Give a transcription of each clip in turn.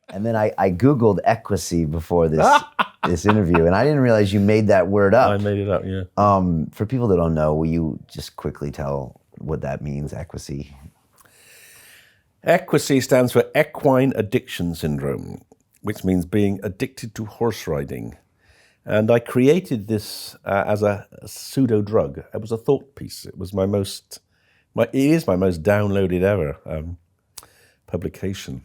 And then I Googled EQUASY before this interview, and I didn't realize you made that word up. I made it up, yeah. For people that don't know, will you just quickly tell what that means, EQUASY? EQUASY stands for Equine Addiction Syndrome, which means being addicted to horse riding. And I created this as a pseudo drug. It was a thought piece. It was it is my most downloaded ever publication.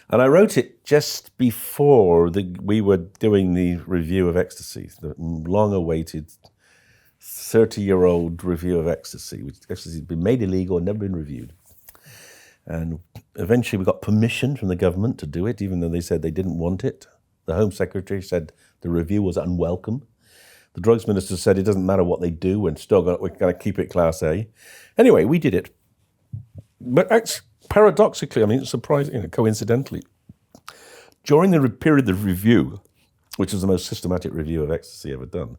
And I wrote it just before we were doing the review of Ecstasy, the long-awaited 30-year-old review of Ecstasy, which Ecstasy had been made illegal and never been reviewed. And eventually we got permission from the government to do it, even though they said they didn't want it. The Home Secretary said the review was unwelcome. The Drugs Minister said it doesn't matter what they do, we're going to keep it Class A. Anyway, we did it. But paradoxically, I mean, it's surprising, coincidentally, during the period of review, which was the most systematic review of Ecstasy ever done,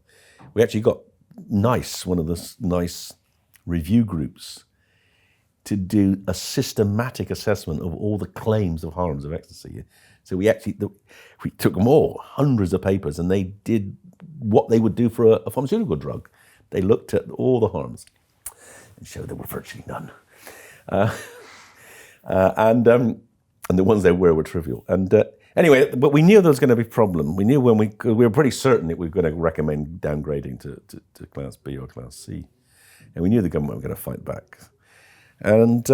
we actually got one of the nice review groups, to do a systematic assessment of all the claims of harms of Ecstasy. So we took them all, hundreds of papers, and they did what they would do for a pharmaceutical drug. They looked at all the harms and showed there were virtually none. And the ones there were trivial. And anyway, but we knew there was going to be a problem. We knew we were pretty certain that we were going to recommend downgrading to Class B or Class C. And we knew the government were going to fight back. And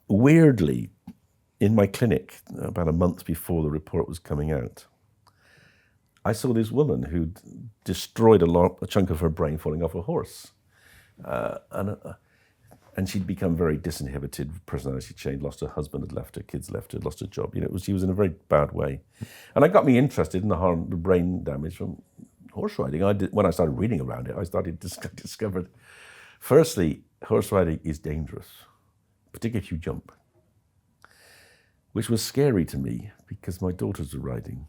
weirdly, in my clinic, about a month before the report was coming out, I saw this woman who'd destroyed a chunk of her brain falling off a horse. And she'd become very disinhibited, personality change, lost her husband, had left her, kids left her, lost her job. She was in a very bad way. And it got me interested in the brain damage from horse riding. When I started reading around it, I discovered, firstly, horse riding is dangerous, particularly if you jump, which was scary to me because my daughters were riding.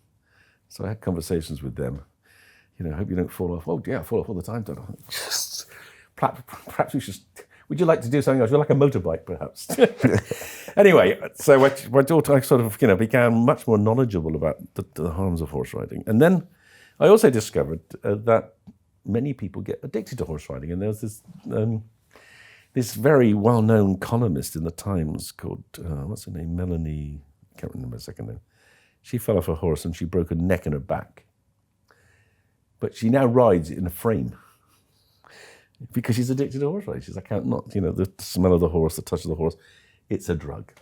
So I had conversations with them. I hope you don't fall off. Oh, yeah, I fall off all the time, don't I? Perhaps we should... Would you like to do something else? Would you like a motorbike, perhaps? Anyway, so my daughter sort of, became much more knowledgeable about the harms of horse riding. And then I also discovered that many people get addicted to horse riding. And there was this very well-known columnist in the Times called, what's her name? Melanie, I can't remember her second name. She fell off a horse and she broke her neck and her back. But she now rides in a frame. Because she's addicted to horse riding. She's like, I can't not, the smell of the horse, the touch of the horse, it's a drug.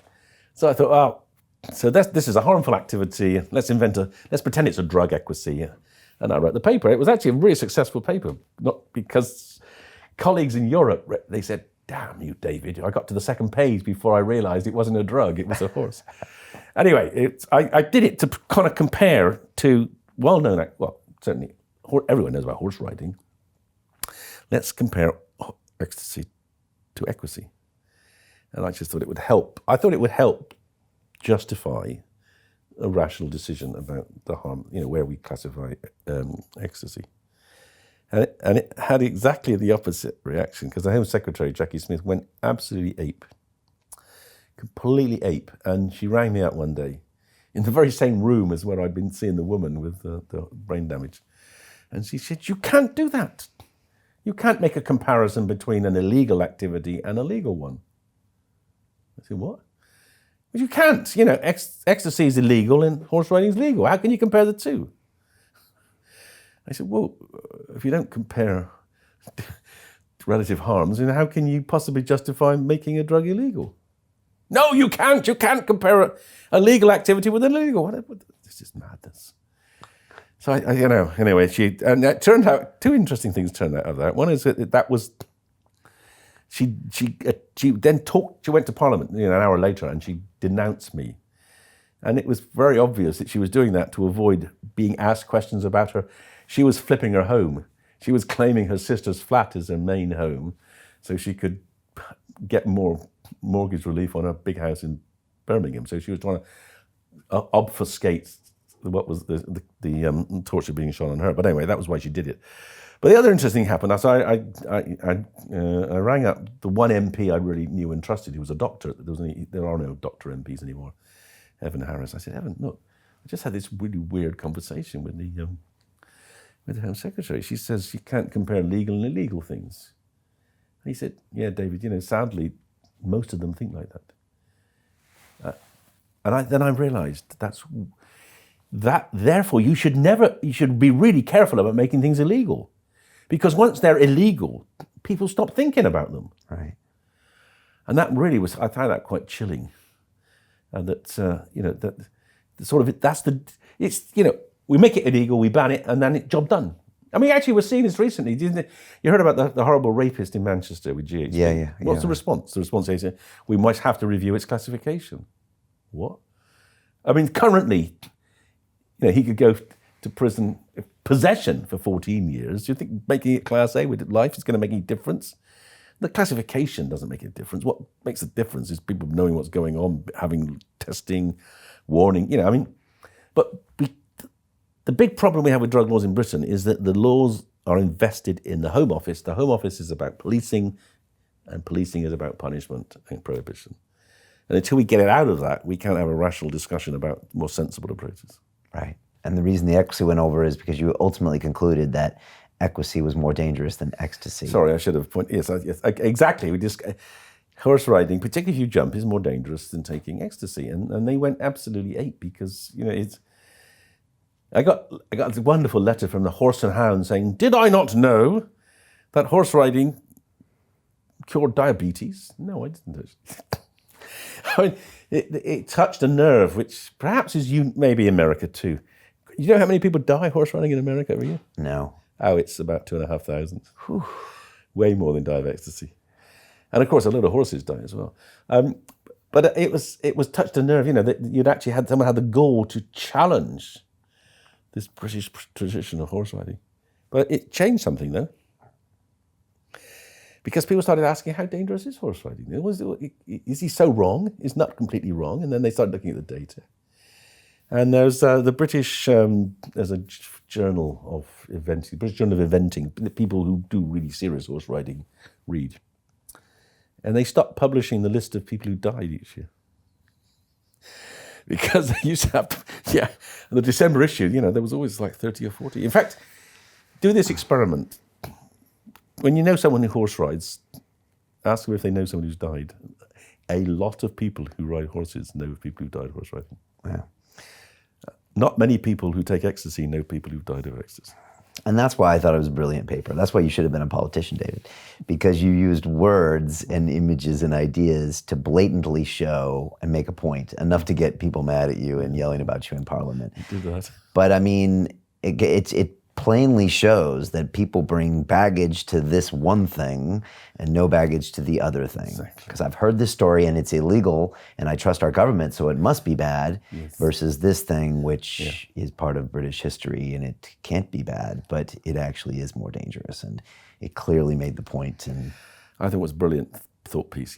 So I thought, so this is a harmful activity. Let's pretend it's a drug, EQUASY. And I wrote the paper. It was actually a really successful paper, not because colleagues in Europe, they said, damn you, David. I got to the second page before I realized it wasn't a drug, it was a horse. Anyway, I did it to kind of compare to well-known, certainly everyone knows about horse riding. Let's compare Ecstasy to EQUASY. And I just thought it would help. I thought it would help justify a rational decision about the harm, where we classify Ecstasy. And it had exactly the opposite reaction, because the Home Secretary, Jackie Smith, went absolutely ape. Completely ape. And she rang me out one day in the very same room as where I'd been seeing the woman with the brain damage. And she said, you can't do that. You can't make a comparison between an illegal activity and a legal one. I said, what? Well, you can't. Ecstasy is illegal and horse riding is legal. How can you compare the two? I said, well, if you don't compare relative harms, then how can you possibly justify making a drug illegal? No, you can't. You can't compare a legal activity with an illegal. This is madness. So anyway, and it turned out, two interesting things turned out of that. One is that was, she then she went to Parliament, an hour later, and she denounced me. And it was very obvious that she was doing that to avoid being asked questions about her. She was flipping her home. She was claiming her sister's flat as her main home, so she could get more mortgage relief on her big house in Birmingham. So she was trying to obfuscate what was the torture being shone on her. But anyway, that was why she did it. But the other interesting thing happened. So I rang up the one MP I really knew and trusted, who was a doctor. There are no doctor MPs anymore. Evan Harris. I said, Evan, look, I just had this really weird conversation with the Home Secretary. She says you can't compare legal and illegal things. And he said, yeah, David, sadly, most of them think like that. Then I realised therefore you should be really careful about making things illegal. Because once they're illegal, people stop thinking about them. Right. And that really I found that quite chilling. And we make it illegal, we ban it, and then it's job done. I mean, actually, we're seeing this recently. You heard about the horrible rapist in Manchester with GHB? Yeah. What's the response? The response is, we might have to review its classification. What? I mean, currently, he could go to prison, possession for 14 years. Do you think making it Class A with life is going to make any difference? The classification doesn't make a difference. What makes a difference is people knowing what's going on, having testing, warning, But the big problem we have with drug laws in Britain is that the laws are invested in the Home Office. The Home Office is about policing, and policing is about punishment and prohibition. And until we get it out of that, we can't have a rational discussion about more sensible approaches. Right. And the reason the EQUASY went over is because you ultimately concluded that EQUASY was more dangerous than ecstasy. Sorry, I should have pointed. Yes, exactly. Horse riding, particularly if you jump, is more dangerous than taking ecstasy. And they went absolutely ape because, I got a wonderful letter from the Horse and Hound saying, did I not know that horse riding cured diabetes? No, I didn't. I mean, it touched a nerve, which perhaps is maybe America too. You know how many people die horse riding in America every year? No. Oh, it's about 2,500. Whew. Way more than die of ecstasy. And of course, a lot of horses die as well. But it was touched a nerve, that you'd actually someone had the gall to challenge this British tradition of horse riding. But it changed something, though. Because people started asking, how dangerous is horse riding? Is he so wrong? Is Nutt completely wrong? And then they started looking at the data. And there's the British, there's a journal of eventing, British Journal of Eventing, people who do really serious horse riding read. And they stopped publishing the list of people who died each year. Because they used to have, in the December issue, there was always like 30 or 40. In fact, do this experiment. When you know someone who horse rides, ask them if they know someone who's died. A lot of people who ride horses know people who died horse riding. Yeah. Not many people who take ecstasy know people who've died of ecstasy. And that's why I thought it was a brilliant paper. That's why you should have been a politician, David, because you used words and images and ideas to blatantly show and make a point, enough to get people mad at you and yelling about you in Parliament. You did that. But I mean, it plainly shows that people bring baggage to this one thing and no baggage to the other thing. Exactly. Because I've heard this story and it's illegal and I trust our government, so it must be bad, versus this thing which is part of British history and it can't be bad, but it actually is more dangerous. And it clearly made the point. And I think it was a brilliant thought piece,